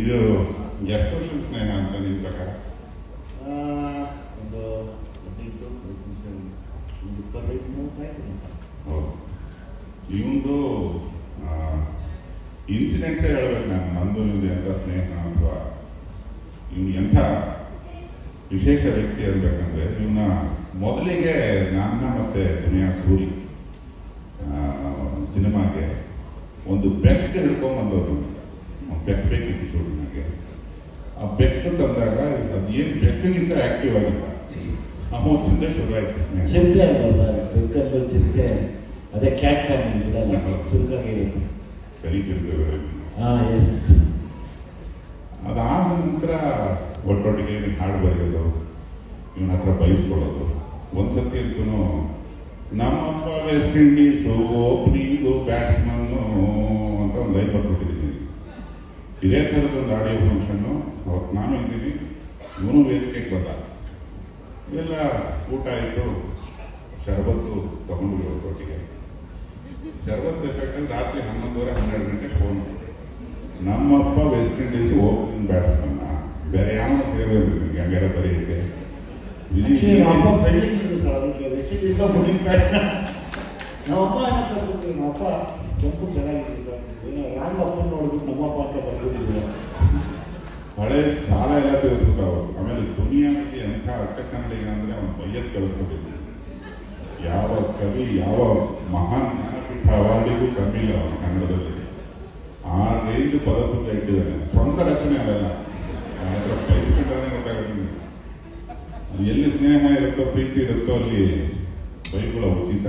ಇದು ಎಷ್ಟು ವರ್ಷದ ಸ್ನೇಹ ಅಂತ ನಿಮ್ಮ ಪ್ರಕಾರ? ಒಂದು 25-30 ಹೌದು. ಇವಂದು ಇನ್ಸಿಡೆಂಟ್ಸೇ ಹೇಳ್ಬೇಕು ನಾನು, ನಂದು ನಿಮ್ದು ಎಂಥ ಸ್ನೇಹ ಅಥವಾ ಇವನು ಎಂಥ ವಿಶೇಷ ವ್ಯಕ್ತಿ ಅನ್ಬೇಕಂದ್ರೆ, ಇವನ್ನ ಮೊದಲಿಗೆ ನನ್ನ ಮತ್ತೆ ದುನಿಯಾ ಸೂರಿ ಸಿನಿಮಾಗೆ ಒಂದು ಬೆಕ್ ಹಿಡ್ಕೊಂಡ್ಬಂದವರು. ಒಂದು ಬೆಕ್ ಬೇಕಿತ್ತು ಶೂಟಿಂಗ್ಗೆ. ಆ ಬೆಕ್ಕು ತಂದಾಗ ಅದೇನು ಬೆಕ್ಕಿಗಿಂತ ಆಕ್ಟಿವ್ ಆಗಿಲ್ಲ, ಅವತ್ತಿಂದ ಶುರು ಆಯ್ತು ಸ್ನೇಹ. ಚಿಂತೆ ಅಲ್ವಾ ಸರ್, ಬೆಕ್ಕಲ್ಲೂ ಚಿಂತೆ, ಅದೇ ಕ್ಯಾಟ್ ಫ್ಯಾಮಿಲಿ ಇದೆಲ್ಲ ಚುರುಕಾಗಿರುತ್ತೆ, ಕರೀತಿರ್ತೇವೆ. ಎಸ್. ಅದಾದ ನಂತರ ಒಟ್ಟೊಟ್ಟಿಗೆ ಹಾಡು ಬರೆಯೋದು, ಇವನ ಹತ್ರ ಬಯಸ್ಕೊಳ್ಳೋದು. ಒಂದ್ಸತಿ ಅಂತೂ ನಮ್ಮಪ್ಪ ವೆಸ್ಟ್ ಇಂಡೀಸು ಓಪನಿಂಗು ಬ್ಯಾಟ್ಸ್ಮನ್ನು ಅಂತ ಒಂದು ಲೈನ್ ಬರ್ಬಿಟ್ಟಿದ್ದೀನಿ. ಇದೇ ಥರದೊಂದು ಆಡಿಯೋ ಫಂಕ್ಷನ್ನು. ಅವತ್ತು ನಾನು ಇದ್ದೀನಿ, ಇವನು ವೇದಿಕೆಗೆ ಬಂದ. ಇವೆಲ್ಲ ಊಟ ಆಯಿತು, ಶರಬತ್ತು ತಗೊಂಡ್ವಿ ಒಟ್ಟೊಟ್ಟಿಗೆ. ಶರಬತ್ತು ಎಫೆಕ್ಟಲ್ಲಿ ರಾತ್ರಿ 11:30-12 ಗಂಟೆ ಫೋನ್. ನಮ್ಮಪ್ಪ ವೆಸ್ಟ್ ಇಂಡೀಸ್ ಓಪನಿಂಗ್ ಬ್ಯಾಟ್ಸ್ಮನ್ನ, ಬೇರೆ ಯಾವ ಸೇರೋದು ನಿಮಗೆ ಹಂಗೆಲ್ಲ ಬರೆಯುತ್ತೆ. ನಮ್ಮಪ್ಪ ಬೆಳ್ಳಿಂಗ್ ಸರ್, ಅದಕ್ಕೆ ವೆಸ್ಟ್ ಇಂಡೀಸ್ ಓಪನಿಂಗ್ ಬ್ಯಾಟ್. ನಮ್ಮಪ್ಪ ನಮ್ಮಪ್ಪ ಕೆಂಪು ಚೆನ್ನಾಗಿದೆ ಸರ್, ಏನೋ ರಾಂಗ್ ಅಪ್ಪನ ನೋಡ್ಬಿಟ್ಟು ನಮ್ಮಪ್ಪ ಅಂತ ಬರ್ಬಿಟ್ಟಿದ್ದೀರ. ಹಳೆ ಸಾಲ ಎಲ್ಲ ತಿಳಿಸ್ಬಿಟ್ಟಾವ. ಆಮೇಲೆ ದುನಿಯಾಗೆ ಎಂಥ ಅರ್ಥ ಕನ್ನಡಿಗ ಅಂದರೆ ಅವನು ಬೈಯತ್ ಕಳಿಸ್ಕೋಬೇಕು. ಯಾವ ಕವಿ, ಯಾವ ಮಹಾನ್ ಜ್ಞಾನಪೀಠ ಅವಾರ್ಡಿಗೂ ಕಮ್ಮಿ ಇಲ್ಲ ಅವನು ಕನ್ನಡದಲ್ಲಿ. ಆ ರೇಂಜ್ ಪದಪುತ್ರ ಇಟ್ಟಿದ್ದಾನೆ. ಸ್ವಂತ ರಚನೆ ಅವೆಲ್ಲ ಹತ್ರ ಬಯಸ್ಕೊಂಡ್ರೆ ಗೊತ್ತಾಗುತ್ತೆ. ಎಲ್ಲಿ ಸ್ನೇಹ ಇರುತ್ತೋ, ಪ್ರೀತಿ ಇರುತ್ತೋ ಅಲ್ಲಿ ಬೈಗುಳ ಉಚಿತ.